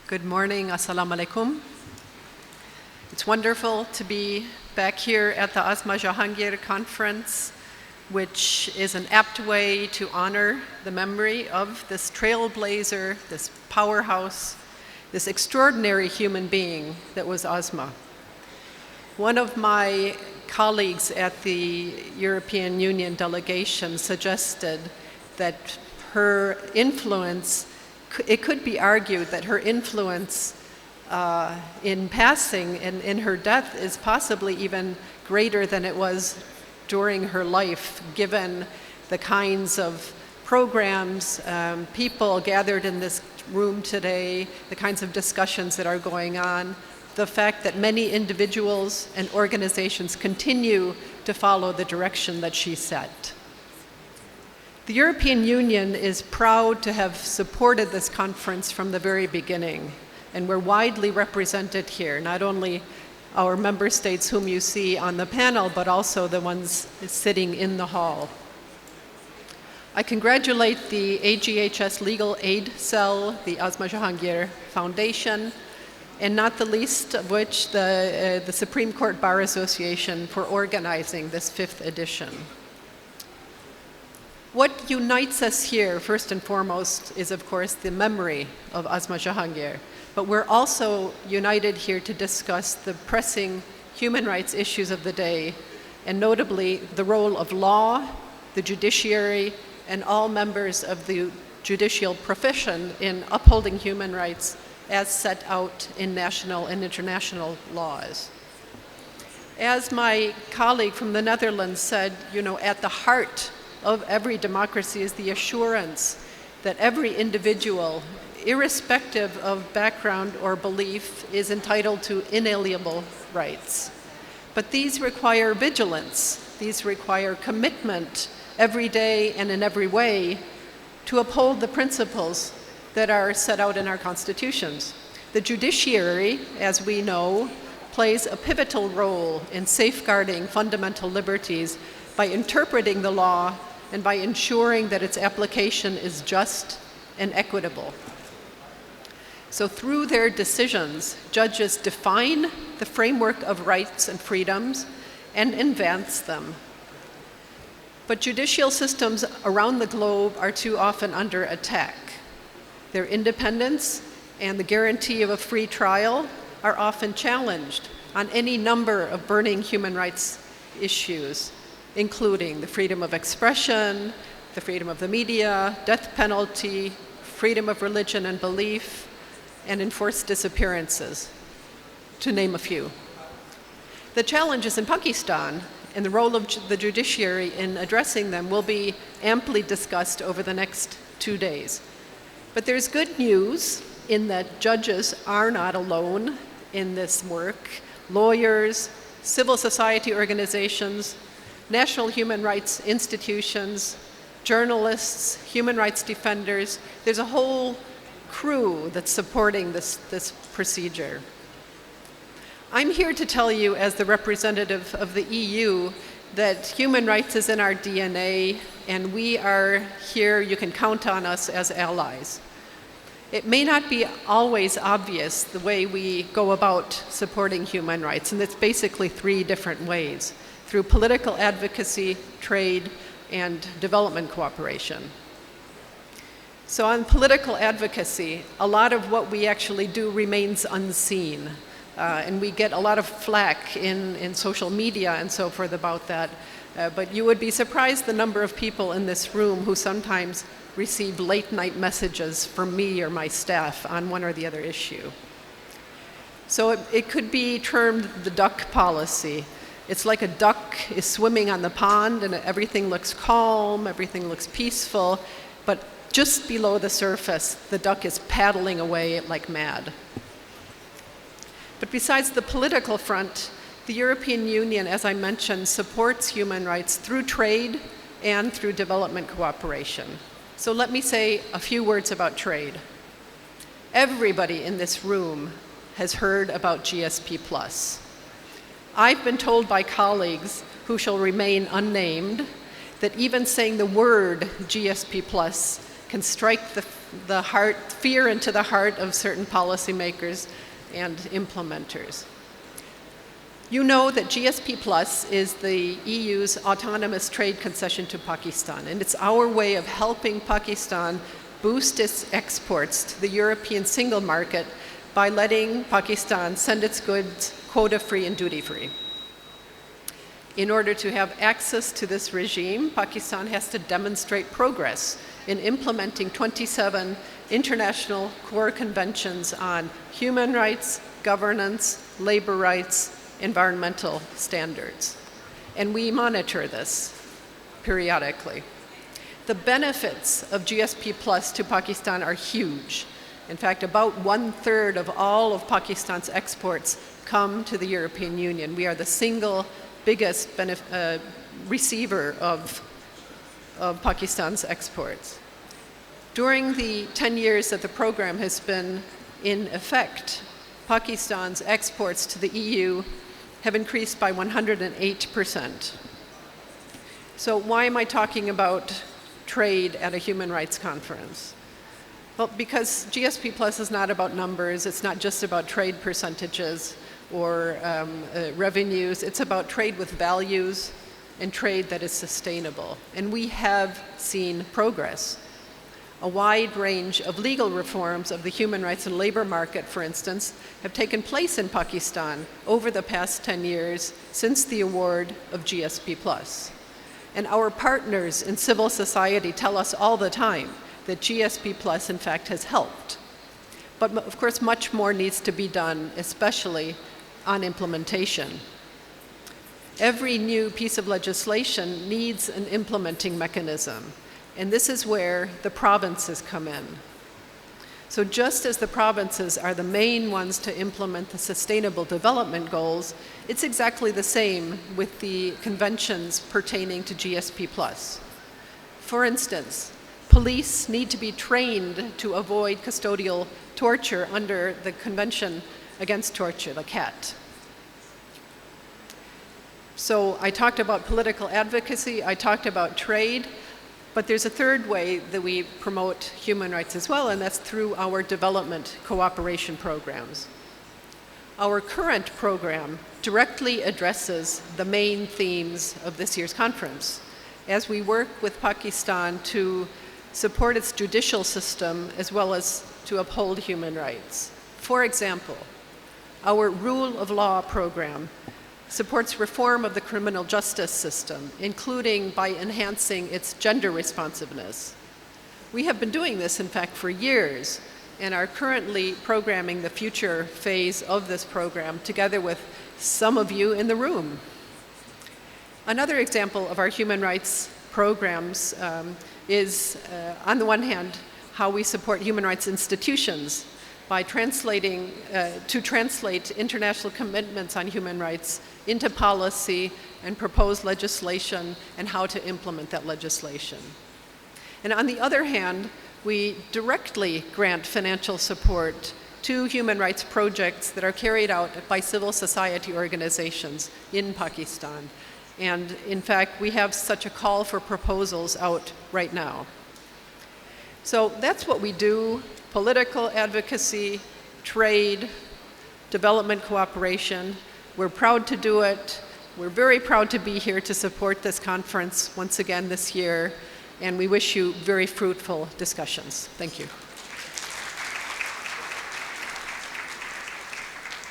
Good morning, assalamu alaikum. It's wonderful to be back here at the Asma Jahangir Conference, which is an apt way to honor the memory of this trailblazer, this powerhouse, this extraordinary human being that was Asma. One of my colleagues at the European Union delegation suggested that her influence, it could be argued that her influence in passing and in her death is possibly even greater than it was during her life, given the kinds of programs, people gathered in this room today, the kinds of discussions that are going on, the fact that many individuals and organizations continue to follow the direction that she set. The European Union is proud to have supported this conference from the very beginning, and we're widely represented here, not only our member states whom you see on the panel, but also the ones sitting in the hall. I congratulate the AGHS Legal Aid Cell, the Asma Jahangir Foundation, and not the least of which the Supreme Court Bar Association for organizing this 5th edition. What unites us here, first and foremost, is of course the memory of Asma Jahangir, but we're also united here to discuss the pressing human rights issues of the day, and notably the role of law, the judiciary, and all members of the judicial profession in upholding human rights as set out in national and international laws. As my colleague from the Netherlands said, at the heart of every democracy is the assurance that every individual, irrespective of background or belief, is entitled to inalienable rights. But these require vigilance, these require commitment every day and in every way to uphold the principles that are set out in our constitutions. The judiciary, as we know, plays a pivotal role in safeguarding fundamental liberties by interpreting the law and by ensuring that its application is just and equitable. So through their decisions, judges define the framework of rights and freedoms and advance them. But judicial systems around the globe are too often under attack. Their independence and the guarantee of a free trial are often challenged on any number of burning human rights issues, including the freedom of expression, the freedom of the media, death penalty, freedom of religion and belief, and enforced disappearances, to name a few. The challenges in Pakistan and the role of the judiciary in addressing them will be amply discussed over the next 2 days. But there's good news in that judges are not alone in this work. Lawyers, civil society organizations, national human rights institutions, journalists, human rights defenders, there's a whole crew that's supporting this procedure. I'm here to tell you, as the representative of the EU, that human rights is in our DNA, and we are here, you can count on us as allies. It may not be always obvious the way we go about supporting human rights, and it's basically 3 different ways: through political advocacy, trade, and development cooperation. So on political advocacy, a lot of what we actually do remains unseen. And we get a lot of flack in social media and so forth about that. But you would be surprised the number of people in this room who sometimes receive late night messages from me or my staff on one or the other issue. So it could be termed the duck policy. It's like a duck is swimming on the pond and everything looks calm, everything looks peaceful, but just below the surface, the duck is paddling away like mad. But besides the political front, the European Union, as I mentioned, supports human rights through trade and through development cooperation. So let me say a few words about trade. Everybody in this room has heard about GSP+. I've been told by colleagues who shall remain unnamed that even saying the word GSP+ can strike the fear into the heart of certain policymakers and implementers. You know that GSP Plus is the EU's autonomous trade concession to Pakistan, and it's our way of helping Pakistan boost its exports to the European single market by letting Pakistan send its goods quota-free and duty-free. In order to have access to this regime, Pakistan has to demonstrate progress in implementing 27 international core conventions on human rights, governance, labor rights, environmental standards. And we monitor this periodically. The benefits of GSP Plus to Pakistan are huge. In fact, about 1/3 of all of Pakistan's exports come to the European Union. We are the single biggest receiver of Pakistan's exports. During the 10 years that the program has been in effect, Pakistan's exports to the EU have increased by 108%. So why am I talking about trade at a human rights conference? Well, because GSP Plus is not about numbers, it's not just about trade percentages or revenues, it's about trade with values and trade that is sustainable. And we have seen progress. A wide range of legal reforms of the human rights and labor market, for instance, have taken place in Pakistan over the past 10 years since the award of GSP Plus. And our partners in civil society tell us all the time that GSP Plus, in fact, has helped. But of course, much more needs to be done, especially on implementation. Every new piece of legislation needs an implementing mechanism. And this is where the provinces come in. So just as the provinces are the main ones to implement the Sustainable Development Goals, it's exactly the same with the conventions pertaining to GSP+. For instance, police need to be trained to avoid custodial torture under the Convention Against Torture, the CAT. So I talked about political advocacy, I talked about trade, but there's a third way that we promote human rights as well, and that's through our development cooperation programs. Our current program directly addresses the main themes of this year's conference as we work with Pakistan to support its judicial system as well as to uphold human rights. For example, our Rule of Law program supports reform of the criminal justice system, including by enhancing its gender responsiveness. We have been doing this, in fact, for years, and are currently programming the future phase of this program together with some of you in the room. Another example of our human rights programs is, on the one hand, how we support human rights institutions by to translate international commitments on human rights into policy and propose legislation and how to implement that legislation. And on the other hand, we directly grant financial support to human rights projects that are carried out by civil society organizations in Pakistan. And in fact, we have such a call for proposals out right now. So that's what we do: political advocacy, trade, development cooperation. We're proud to do it. We're very proud to be here to support this conference once again this year, and we wish you very fruitful discussions. Thank you.